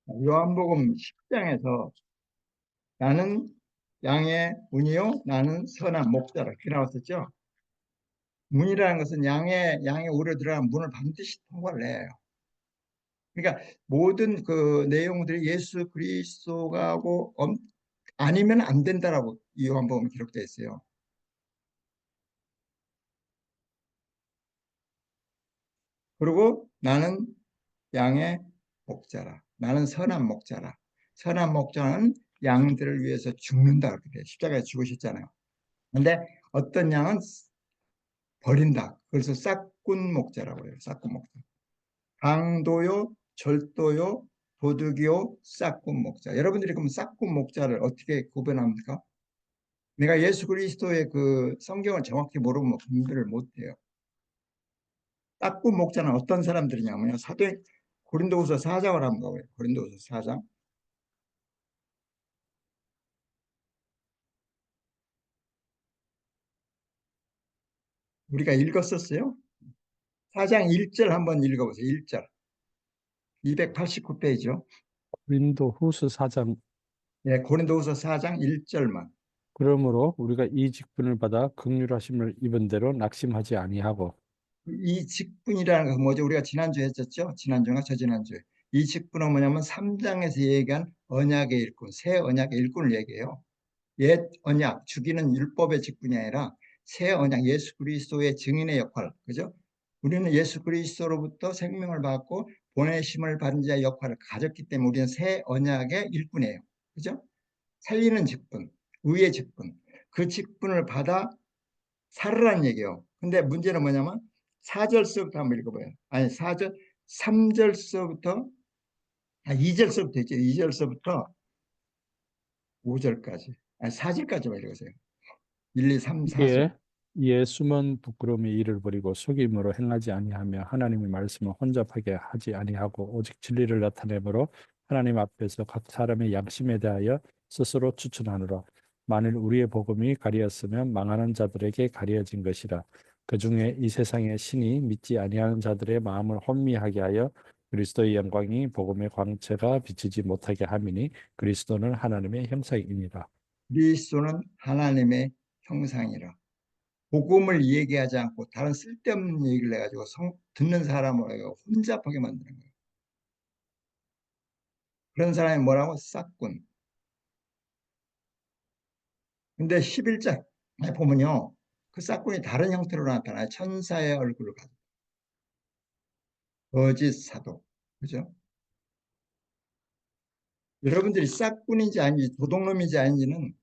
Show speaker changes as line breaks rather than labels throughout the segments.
요한복음 10장에서 나는 양의 문이요 나는 선한 목자라 이렇게 나왔었죠. 문이라는 것은 양의 오래 들어간 문을 반드시 통과를 해요. 그러니까 모든 그 내용들이 예수 그리스도가 하고 아니면 안 된다라고 이 요한복음에 기록되어 있어요. 그리고 나는 양의 목자라. 나는 선한 목자라. 선한 목자는 양들을 위해서 죽는다 그렇게 돼요. 십자가에 죽으셨잖아요. 근데 어떤 양은 버린다. 그래서 싹군 목자라고 해요. 싹군 목자. 강도요, 절도요, 도둑이요, 싹군 목자. 여러분들이 그럼 싹군 목자를 어떻게 구분합니까? 내가 예수 그리스도의 그 성경을 정확히 모르면 분별을 못해요. 싹군 목자는 어떤 사람들이냐면요. 고린도후서 4장을 한번 가봐요. 고린도후서 4장. 우리가 읽었었어요. 4장 1절 한번 읽어보세요. 1절. 289페이지요.
고린도 후서 4장.
예, 고린도후서 4장 1절만.
그러므로 우리가 이 직분을 받아 긍휼하심을 입은 대로 낙심하지 아니하고.
이 직분이라는 것은 뭐죠? 우리가 지난주에 했었죠? 지난주가 저지난주에. 이 직분은 뭐냐면 3장에서 얘기한 언약의 일꾼, 새 언약의 일꾼을 얘기해요. 옛 언약, 죽이는 율법의 직분이 아니라 새 언약, 예수 그리스도의 증인의 역할. 그죠? 우리는 예수 그리스도로부터 생명을 받고 보내심을 받은 자의 역할을 가졌기 때문에 우리는 새 언약의 일꾼이에요. 그죠? 살리는 직분, 의의 직분. 그 직분을 받아 살으라는 얘기예요. 근데 문제는 뭐냐면 4절서부터 한번 읽어봐요. 아니 4절, 3절서부터 2절서부터 있죠. 2절서부터 5절까지. 아니 4절까지만 읽으세요. 1, 2, 3, 4절.
이에 숨은 부끄러움의 일을 버리고 속임으로 행하지 아니하며 하나님의 말씀을 혼잡하게 하지 아니하고 오직 진리를 나타내므로 하나님 앞에서 각 사람의 양심에 대하여 스스로 추천하노라. 만일 우리의 복음이 가리었으면 망하는 자들에게 가려진 것이라. 그 중에 이 세상의 신이 믿지 아니하는 자들의 마음을 혼미하게 하여 그리스도의 영광이 복음의 광채가 비치지 못하게 함이니 그리스도는 하나님의 형상이니라.
그리스도는 하나님의 형상이라. 복음을 얘기하지 않고 다른 쓸데없는 얘기를 해가지고 듣는 사람을 혼잡하게 만드는 거예요. 그런 사람이 뭐라고? 싹군. 근데 11장에 보면요. 그 싹군이 다른 형태로 나타나요. 천사의 얼굴을 가지고. 거짓 사도. 그죠? 여러분들이 싹군인지 아닌지 도둑놈인지 아닌지는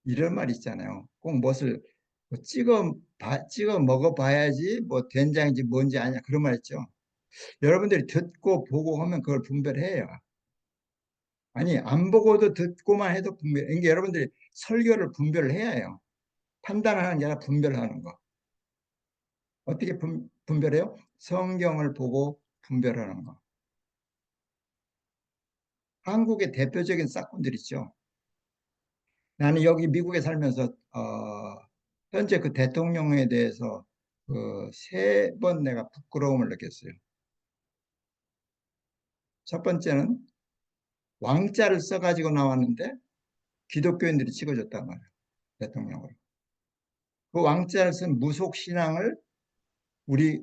이런 말 있잖아요. 꼭 무엇을 뭐 찍어 먹어봐야지 뭐 된장인지 뭔지 아냐 그런 말 있죠. 여러분들이 듣고 보고 하면 그걸 분별해요. 아니 안 보고도 듣고만 해도 분별. 이게 여러분들이 설교를 분별을 해야 해요. 판단하는 게 아니라 분별하는 거. 어떻게 분별해요? 성경을 보고 분별하는 거. 한국의 대표적인 싹군들 있죠. 나는 여기 미국에 살면서 현재 그 대통령에 대해서 세 번 내가 부끄러움을 느꼈어요. 첫 번째는 왕자를 써가지고 나왔는데 기독교인들이 찍어줬단 말이에요. 대통령으로. 그 왕자를 쓴 무속 신앙을 우리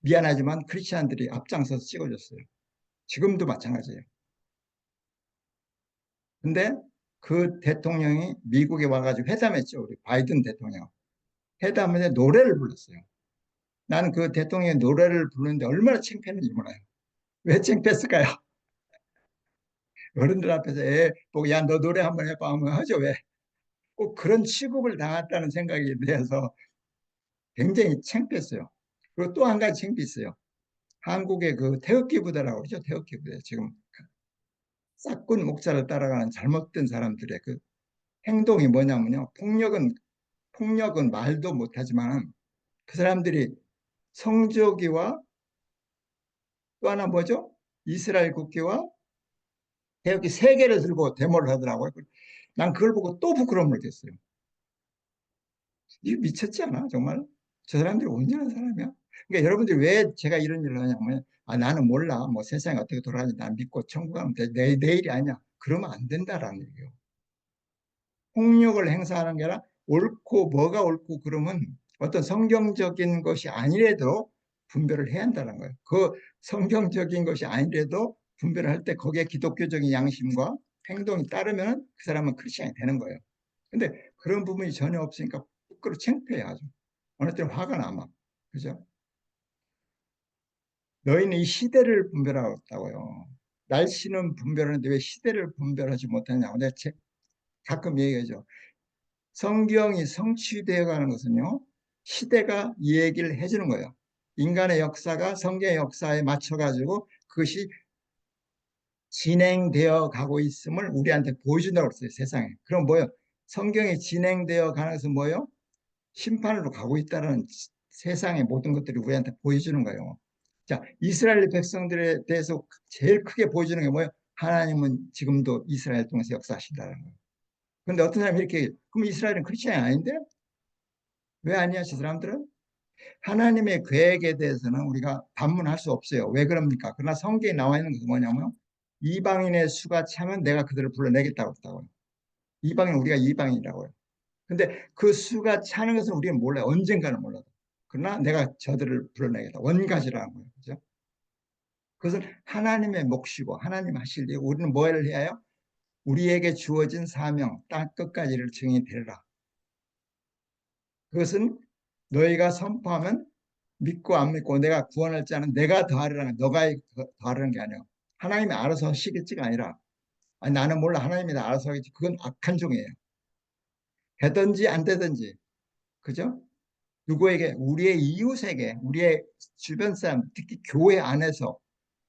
미안하지만 크리스찬들이 앞장서서 찍어줬어요. 지금도 마찬가지예요. 근데 그 대통령이 미국에 와가지고 회담했죠. 우리 바이든 대통령. 회담에 노래를 불렀어요. 나는 그 대통령의 노래를 부르는데 얼마나 창피했는지 몰라요. 왜 창피했을까요? 어른들 앞에서 애 보고 야 너 노래 한번 해봐 하면 하죠. 왜? 꼭 그런 취급을 당했다는 생각이 들어서 굉장히 창피했어요. 그리고 또 한 가지 창피했어요. 한국의 그 태극기 부대라고 그러죠. 태극기 부대. 지금 싹군 목자를 따라가는 잘못된 사람들의 그 행동이 뭐냐면요. 폭력은 말도 못하지만 그 사람들이 성조기와 또 하나 뭐죠? 이스라엘 국기와 태극기 세 개를 들고 데모를 하더라고요. 난 그걸 보고 또 부끄러움을 느꼈어요. 이거 미쳤지 않아? 정말? 저 사람들이 온전한 사람이야? 그러니까 여러분들이 왜 제가 이런 일을 하냐면 나는 몰라. 뭐 세상이 어떻게 돌아가는지 난 믿고 천국 가면 돼. 내일이 아니야. 그러면 안 된다라는 얘기예요. 폭력을 행사하는 게 아니라 옳고 뭐가 옳고 그러면 어떤 성경적인 것이 아니래도 분별을 해야 한다는 거예요. 그 성경적인 것이 아니래도 분별을 할 때 거기에 기독교적인 양심과 행동이 따르면 그 사람은 크리스천이 되는 거예요. 근데 그런 부분이 전혀 없으니까 부끄러워 창피해 아주. 어느 때는 화가 나 막. 그죠? 너희는 이 시대를 분별하고 있다고요. 날씨는 분별하는데 왜 시대를 분별하지 못하냐고. 내가 가끔 얘기하죠. 성경이 성취되어 가는 것은요, 시대가 이 얘기를 해주는 거예요. 인간의 역사가 성경의 역사에 맞춰가지고 그것이 진행되어 가고 있음을 우리한테 보여준다고 그랬어요, 세상에. 그럼 뭐요? 성경이 진행되어 가는 것은 뭐요? 심판으로 가고 있다는 세상의 모든 것들이 우리한테 보여주는 거예요. 자, 이스라엘 백성들에 대해서 제일 크게 보여주는 게 뭐예요? 하나님은 지금도 이스라엘 통해서 역사하신다는 거예요. 그런데 어떤 사람이 이렇게, 그럼 이스라엘은 크리스천이 아닌데? 왜 아니야, 저 사람들은? 하나님의 계획에 대해서는 우리가 반문할 수 없어요. 왜 그럽니까? 그러나 성경에 나와 있는 것은 뭐냐면, 이방인의 수가 차면 내가 그들을 불러내겠다고 했다고요. 이방인, 우리가 이방인이라고요. 근데 그 수가 차는 것은 우리는 몰라요. 언젠가는 몰라도. 그러나 내가 저들을 불러내겠다. 원가지라는 거예요. 그죠? 그것은 하나님의 몫이고 하나님 하실 일. 우리는 뭐를 해야 해요? 우리에게 주어진 사명, 땅 끝까지를 증인 되리라. 그것은 너희가 선포하면 믿고 안 믿고 내가 구원할 자는 내가 더하리라는 너가 더하라는 게 아니에요. 하나님이 알아서 하시겠지가 아니라 나는 몰라 하나님이 다 알아서 하겠지. 그건 악한 종이에요. 되든지 안 되든지. 그죠? 누구에게 우리의 이웃에게 우리의 주변 사람 특히 교회 안에서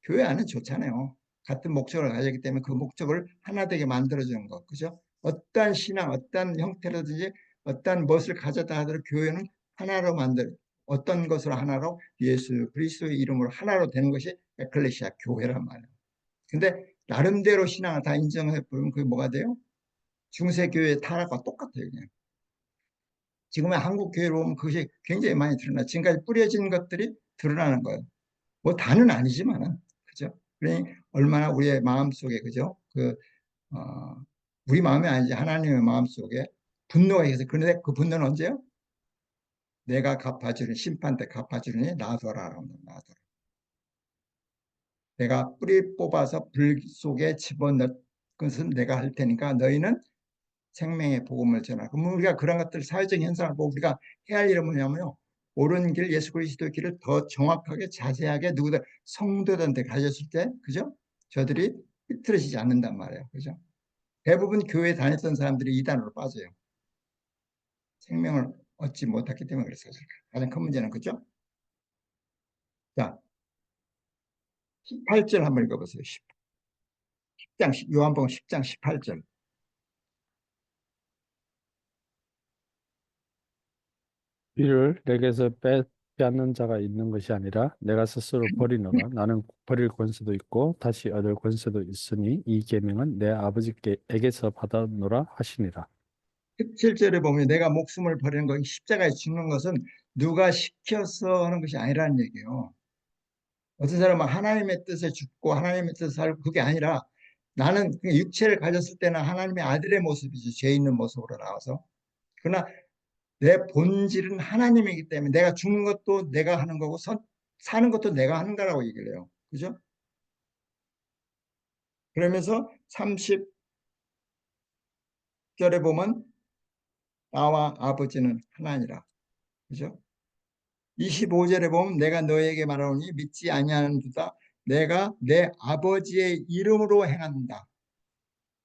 교회 안은 좋잖아요. 같은 목적을 가지기 때문에 그 목적을 하나 되게 만들어주는 것. 그죠? 어떠한 신앙 어떠한 형태라든지 어떠한 것을 가졌다 하더라도 교회는 하나로 만들 어떤 것으로 하나로 예수 그리스도의 이름으로 하나로 되는 것이 에클레시아 교회란 말이에요. 근데 나름대로 신앙을 다 인정해 보면 그게 뭐가 돼요? 중세교회 타락과 똑같아요. 그냥. 지금의 한국 교회로 보면 그것이 굉장히 많이 드러나. 지금까지 뿌려진 것들이 드러나는 거예요. 뭐 다는 아니지만은 그죠? 그러니 얼마나 우리의 마음 속에 그죠? 어, 우리 마음이 아니지 하나님의 마음 속에 분노가 있어서 그런데 그 분노는 언제요? 내가 갚아주는 심판 때 갚아주니 놔둬라. 놔둬라. 내가 뿌리 뽑아서 불 속에 집어넣은 것은 내가 할 테니까 너희는 생명의 복음을 전하. 그럼 우리가 그런 것들 사회적 현상을 보고 우리가 해야 할 일은 뭐냐면요. 옳은 길, 예수 그리스도의 길을 더 정확하게 자세하게 누구들 성도들한테 가졌을 때, 그죠? 저들이 삐뚤어지지 않는단 말이에요. 그죠? 대부분 교회 다녔던 사람들이 이단으로 빠져요. 생명을 얻지 못했기 때문에 그랬어요. 가장 큰 문제는 그죠? 자, 18절 한번 읽어보세요. 10장, 요한복음 10장 18절.
이를 내게서 빼앗는 자가 있는 것이 아니라 내가 스스로 버리노라. 나는 버릴 권세도 있고 다시 얻을 권세도 있으니 이 계명은 내 아버지께에게서 받았노라 하시니라.
17절에 보면 내가 목숨을 버리는 것, 십자가에 죽는 것은 누가 시켜서 하는 것이 아니라는 얘기예요. 어떤 사람은 하나님의 뜻에 죽고 하나님의 뜻에 살고 그게 아니라 나는 육체를 가졌을 때는 하나님의 아들의 모습이지 죄 있는 모습으로 나와서 그러나 내 본질은 하나님이기 때문에 내가 죽는 것도 내가 하는 거고 사는 것도 내가 하는 거라고 얘기를 해요. 그죠? 그러면서 30절에 보면 나와 아버지는 하나니라. 그죠? 25절에 보면 내가 너에게 말하노니 믿지 아니하는도다. 내가 내 아버지의 이름으로 행한다.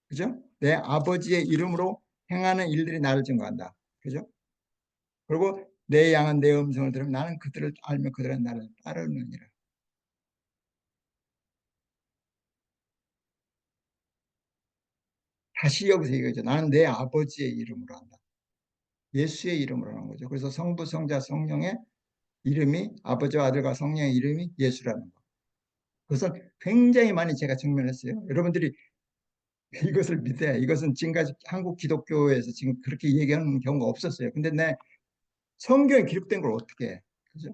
그죠? 내 아버지의 이름으로 행하는 일들이 나를 증거한다. 그죠? 그리고 내 양은 내 음성을 들으면 나는 그들을 알며 그들은 나를 따르느니라. 다시 여기서 얘기하죠. 나는 내 아버지의 이름으로 한다. 예수의 이름으로 하는 거죠. 그래서 성부, 성자, 성령의 이름이 아버지와 아들과 성령의 이름이 예수라는 거. 그것은 굉장히 많이 제가 증명했어요. 여러분들이 이것을 믿어야 이것은 지금까지 한국 기독교에서 지금 그렇게 얘기하는 경우가 없었어요. 근데 내 성경에 기록된 걸 어떻게 해? 그죠?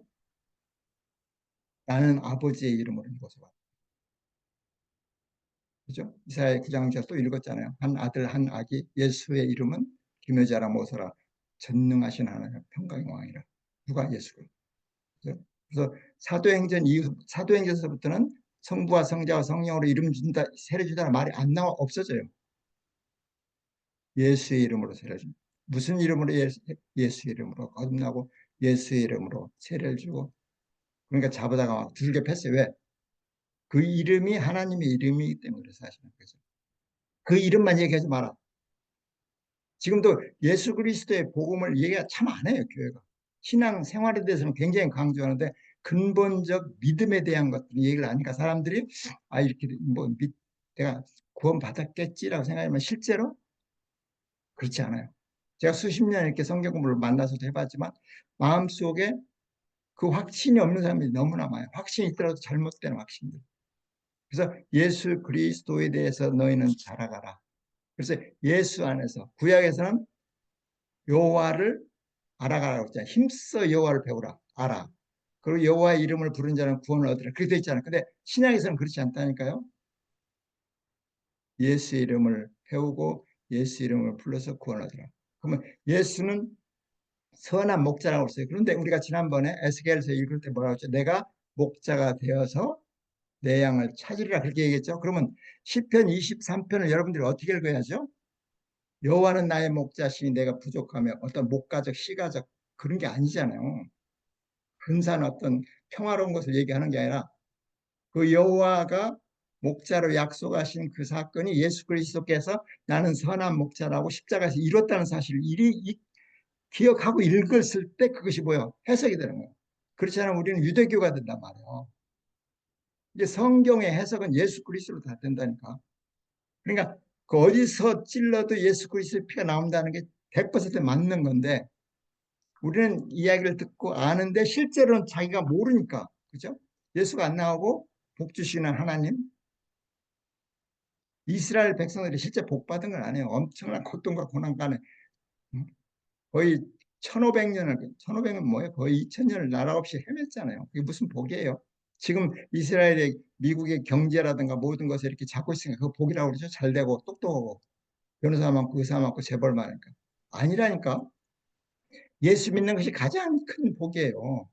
나는 아버지의 이름으로 이곳에 왔다. 그죠? 이사야 9장 제가 또 읽었잖아요. 한 아들 한 아기 예수의 이름은 기묘자라 모서라 전능하신 하나님 평강의 왕이라. 누가 예수를. 그죠? 그래서 사도행전 이후 사도행전서부터는 성부와 성자와 성령으로 이름 준다 세례 주다는 말이 안 나와 없어져요. 예수의 이름으로 세례 준다. 무슨 이름으로 예수의 이름으로 거듭나고 예수의 이름으로 세례를 주고 그러니까 잡아다가 막 두들겨 팼어요. 왜? 그 이름이 하나님의 이름이기 때문에 사실은 그죠. 그 이름만 얘기하지 마라. 지금도 예수 그리스도의 복음을 얘기가 참 안 해요, 교회가. 신앙 생활에 대해서는 굉장히 강조하는데 근본적 믿음에 대한 것들 얘기를 하니까 사람들이 아 이렇게 뭐 내가 구원 받았겠지라고 생각하지만 실제로 그렇지 않아요. 제가 수십 년 이렇게 성경 공부를 만나서도 해봤지만 마음속에 그 확신이 없는 사람들이 너무나 많아요. 확신이 있더라도 잘못된 확신들. 그래서 예수 그리스도에 대해서 너희는 잘 알아라. 그래서 예수 안에서 구약에서는 여호와를 알아가라고 했잖아요. 힘써 여호와를 배우라. 알아. 그리고 여호와의 이름을 부른 자는 구원을 얻으라. 그렇게 돼 있잖아요. 근데 신약에서는 그렇지 않다니까요. 예수의 이름을 배우고 예수 이름을 불러서 구원을 얻으라. 그러면 예수는 선한 목자라고 했어요. 그런데 우리가 지난번에 에스겔서 읽을 때 뭐라고 했죠? 내가 목자가 되어서 내 양을 찾으리라 그렇게 얘기했죠. 그러면 시편 23편을 여러분들이 어떻게 읽어야죠? 여호와는 나의 목자시니 내가 부족하며 어떤 목가적 시가적 그런 게 아니잖아요. 근사한 어떤 평화로운 것을 얘기하는 게 아니라 그 여호와가 목자로 약속하신 그 사건이 예수 그리스도께서 나는 선한 목자라고 십자가에서 이뤘다는 사실을 기억하고 읽었을 때 그것이 뭐예요? 해석이 되는 거예요. 그렇지 않으면 우리는 유대교가 된단 말이에요. 이제 성경의 해석은 예수 그리스도로 다 된다니까. 그러니까 그 어디서 찔러도 예수 그리스도의 피가 나온다는 게 100% 맞는 건데 우리는 이야기를 듣고 아는데 실제로는 자기가 모르니까 그죠? 예수가 안 나오고 복 주시는 하나님 이스라엘 백성들이 실제 복 받은 건 아니에요. 엄청난 고통과 고난 가운데 거의 1500년을 1500년 뭐예요? 거의 2000년을 나라 없이 헤맸잖아요. 그게 무슨 복이에요? 지금 이스라엘의 미국의 경제라든가 모든 것을 이렇게 잡고 있으니까 그거 복이라고 그러죠. 잘 되고 똑똑하고 변호사 많고 의사 많고 재벌 많으니까 아니라니까. 예수 믿는 것이 가장 큰 복이에요.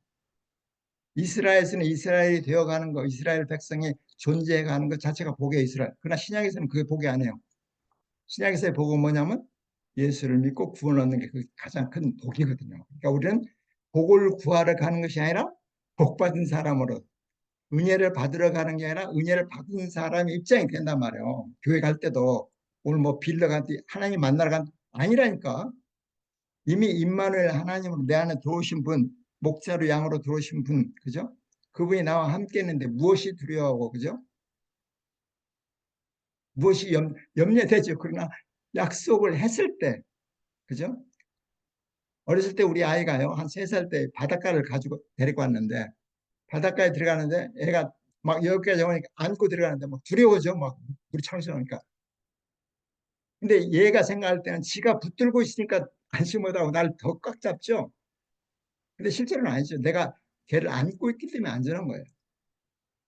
이스라엘에서는 이스라엘이 되어가는 거, 이스라엘 백성이 존재해가는 것 자체가 복이에요, 이스라엘. 그러나 신약에서는 그게 복이 아니에요. 신약에서의 복은 뭐냐면 예수를 믿고 구원 얻는 게 그 가장 큰 복이거든요. 그러니까 우리는 복을 구하러 가는 것이 아니라 복 받은 사람으로 은혜를 받으러 가는 게 아니라 은혜를 받은 사람의 입장이 된단 말이에요. 교회 갈 때도 오늘 뭐 빌러 간뒤 하나님 만나러 간 아니라니까. 이미 임마누엘 하나님으로 내 안에 들어오신 분, 목자로 양으로 들어오신 분, 그죠? 그분이 나와 함께 했는데 무엇이 두려워하고, 그죠? 무엇이 염려되죠. 그러나 약속을 했을 때, 그죠? 어렸을 때 우리 아이가요, 한 3살 때 바닷가를 가지고 데리고 왔는데, 바닷가에 들어가는데 애가 막 여기까지 오니까 안고 들어가는데 막 두려워져. 막 물이 청소하니까. 근데 얘가 생각할 때는 지가 붙들고 있으니까 안심하다고 날 더 꽉 잡죠. 근데 실제로는 아니죠. 내가 걔를 안고 있기 때문에 안전한 거예요.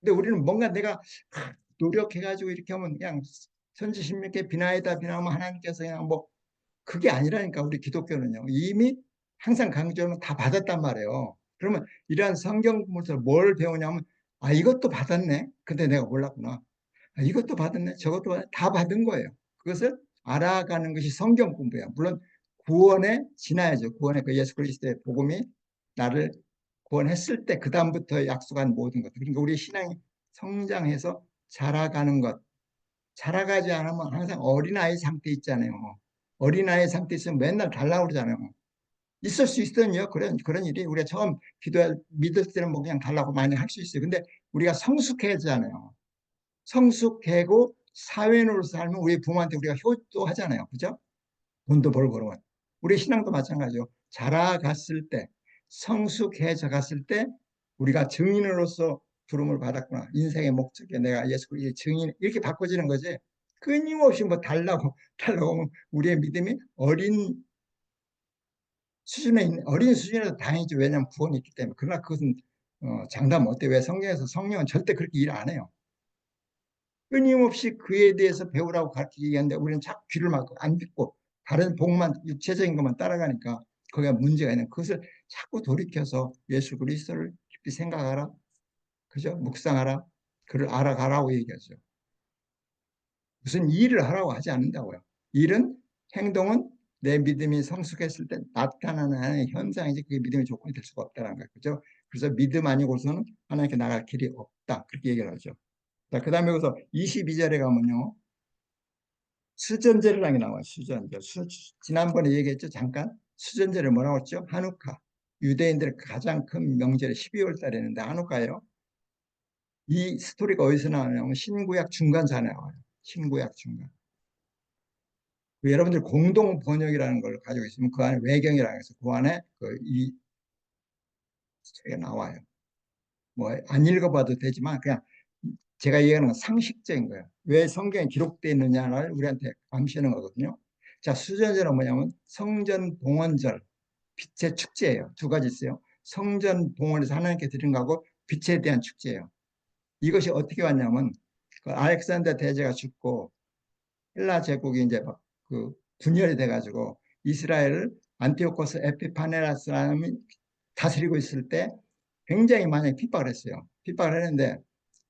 근데 우리는 뭔가 내가 노력해가지고 이렇게 하면 그냥 선지십니까 비나이다 비나면 하나님께서 그냥 뭐 그게 아니라니까 우리 기독교는요. 이미 항상 강조하면 다 받았단 말이에요. 그러면 이러한 성경 공부에서 뭘 배우냐면 아 이것도 받았네. 근데 내가 몰랐구나. 아, 이것도 받았네. 저것도 다 받은 거예요. 그것을 알아가는 것이 성경 공부야. 물론 구원에 지나야죠. 구원에 그 예수 그리스도의 복음이 나를 구원했을 때 그 다음부터 약속한 모든 것. 그러니까 우리 신앙이 성장해서 자라가는 것. 자라가지 않으면 항상 어린아이 상태 있잖아요. 어린아이 상태 있으면 맨날 달라고 그러잖아요. 있을 수 있거든요. 그런 일이. 우리가 처음 믿을 때는 뭐 그냥 달라고 많이 할 수 있어요. 근데 우리가 성숙해지잖아요. 성숙하고 사회인으로 살면 우리 부모한테 우리가 효도하잖아요. 그죠? 돈도 벌고 그러면. 우리 신앙도 마찬가지죠. 자라갔을 때, 성숙해져 갔을 때 우리가 증인으로서 부름을 받았구나. 인생의 목적에 내가 예수 그리스도의 증인 이렇게 바꿔지는 거지. 끊임없이 뭐 달라고 하면 우리의 믿음이 어린 수준에도 다행이죠. 왜냐하면 구원이 있기 때문에. 그러나 그것은 장담 못해. 왜 성경에서 성령은 절대 그렇게 일 안 해요. 끊임없이 그에 대해서 배우라고 가르치기 얘기하는데 우리는 자꾸 귀를 막고 안 듣고 다른 복만 육체적인 것만 따라가니까 거기가 문제가 있는 그것을 자꾸 돌이켜서 예수 그리스도를 깊이 생각하라. 그죠? 묵상하라. 그를 알아가라고 얘기하죠. 무슨 일을 하라고 하지 않는다고요. 일은 행동은 내 믿음이 성숙했을 때 나타나는 현상이지 그게 믿음의 조건이 될 수가 없다는 거예요. 그죠? 그래서 믿음 아니고서는 하나님께 나갈 길이 없다. 그렇게 얘기를 하죠. 자, 그 다음에 여기서 22절에 가면요. 수전제라는 게 나와요. 수전제. 지난번에 얘기했죠. 잠깐. 수전제를 뭐라고 했죠? 하누카. 유대인들의 가장 큰 명절이 12월 달에 있는데 하누카예요. 이 스토리가 어디서 나오냐면 신구약 중간사에 나와요. 신구약 중간. 여러분들 공동 번역이라는 걸 가지고 있으면 그 안에 외경이라고 해서 그 안에 이 스토리가 나와요. 뭐 안 읽어봐도 되지만 그냥 제가 얘기하는 건 상식적인 거예요. 왜 성경에 기록되어 있느냐를 우리한테 감시하는 거거든요. 자, 수전제는 뭐냐면 성전 봉헌절, 빛의 축제예요. 두 가지 있어요. 성전 봉헌에서 하나님께 드린 거하고 빛에 대한 축제예요. 이것이 어떻게 왔냐면 그 알렉산더 대제가 죽고 헬라 제국이 이제 막 그 분열이 돼가지고 이스라엘을 안티오코스 에피파네라스라는 다스리고 있을 때 굉장히 많이 핍박을 했어요. 핍박을 했는데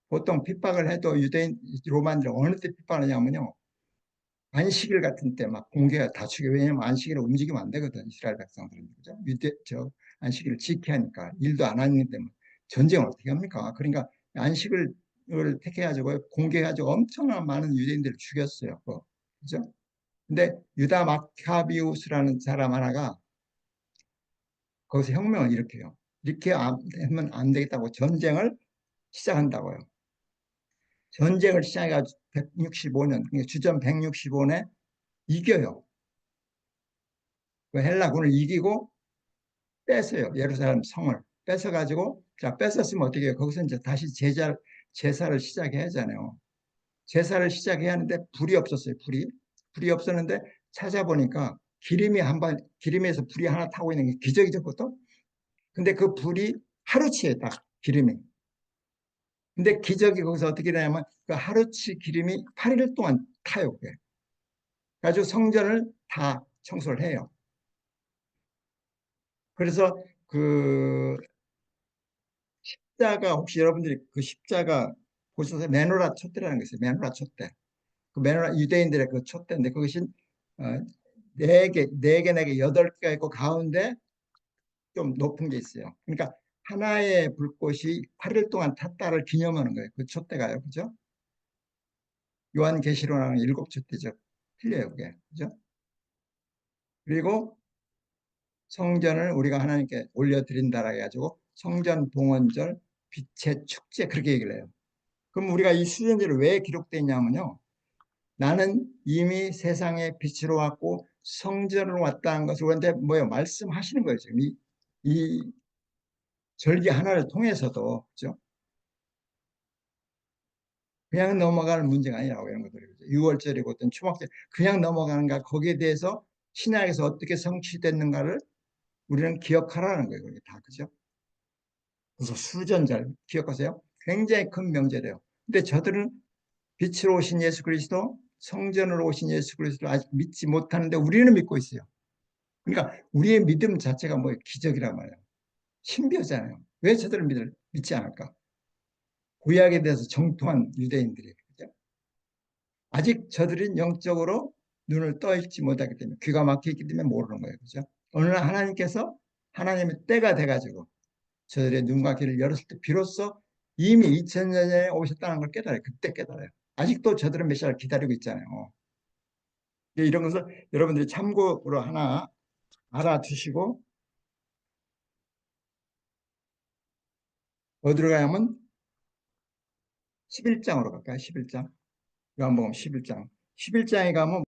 보통 핍박을 해도 유대인 로마인들은 어느 때 핍박을 하냐면요. 안식일 같은 때 막 공개가 다 죽여. 왜냐면 안식일을 움직이면 안 되거든. 이스라엘 백성들은. 그죠? 안식일을 지켜야 하니까. 일도 안 하는데 전쟁을 어떻게 합니까? 그러니까 안식을 택해가지고 공개해가지고 엄청난 많은 유대인들을 죽였어요. 그죠? 근데 유다 마카비우스라는 사람 하나가 거기서 혁명을 일으켜요. 이렇게 하면 안 되겠다고 전쟁을 시작한다고요. 전쟁을 시작해가지고 165년, 그러니까 주전 165년에 이겨요. 그 헬라군을 이기고 뺏어요. 예루살렘 성을 뺏어가지고, 자, 뺏었으면 어떻게 해요? 거기서 이제 다시 제사를 시작해야 하잖아요. 제사를 시작해야 하는데 불이 없었어요. 불이 없었는데 찾아보니까 기름에서 불이 하나 타고 있는 게 기적이죠, 그것도. 근데 그 불이 하루치에 딱 기름이. 근데 기적이 거기서 어떻게 되냐면 그 하루치 기름이 8일 동안 타요. 그게. 그래가지고 성전을 다 청소를 해요. 그래서 그 십자가 혹시 여러분들이 그 십자가 보셔서 메노라 촛대라는 게 있어요. 메노라 촛대. 그 메노라 유대인들의 그 촛대인데 그것이 어, 네 개, 여덟 개가 있고 가운데 좀 높은 게 있어요. 그러니까 하나의 불꽃이 8일 동안 탔다를 기념하는 거예요. 그 촛대가요. 그죠? 요한계시록은 일곱 촛대죠. 틀려요, 그게. 그죠? 그리고 성전을 우리가 하나님께 올려드린다라 해가지고 성전 봉헌절 빛의 축제 그렇게 얘기를 해요. 그럼 우리가 이 수전제를 왜 기록되냐면요. 나는 이미 세상의 빛으로 왔고 성전으로 왔다는 것을 우리한테 뭐예요? 말씀하시는 거예요. 지금 이 절기 하나를 통해서도 그죠? 그냥 넘어가는 문제가 아니라고 이런 것들이 유월절이고 어떤 추목절 그냥 넘어가는가 거기에 대해서 신약에서 어떻게 성취됐는가를 우리는 기억하라는 거예요. 그게 다 그죠? 그래서 수전절 기억하세요? 굉장히 큰 명제래요. 근데 저들은 빛으로 오신 예수 그리스도, 성전으로 오신 예수 그리스도를 아직 믿지 못하는데 우리는 믿고 있어요. 그러니까 우리의 믿음 자체가 뭐 기적이란 말이에요. 신비하잖아요. 왜 저들은 믿지 않을까? 구약에 대해서 정통한 유대인들이 그죠? 아직 저들은 영적으로 눈을 떠 있지 못하기 때문에 귀가 막혀 있기 때문에 모르는 거예요. 그죠? 어느 날 하나님께서 하나님의 때가 돼가지고 저들의 눈과 귀를 열었을 때 비로소 이미 2000년 전에 오셨다는 걸 깨달아요. 그때 깨달아요. 아직도 저들은 메시아를 기다리고 있잖아요. 이런 것을 여러분들이 참고로 하나 알아두시고 어디로 가야면 11장으로 갈까요? 11장. 요한복음 11장. 11장에 가면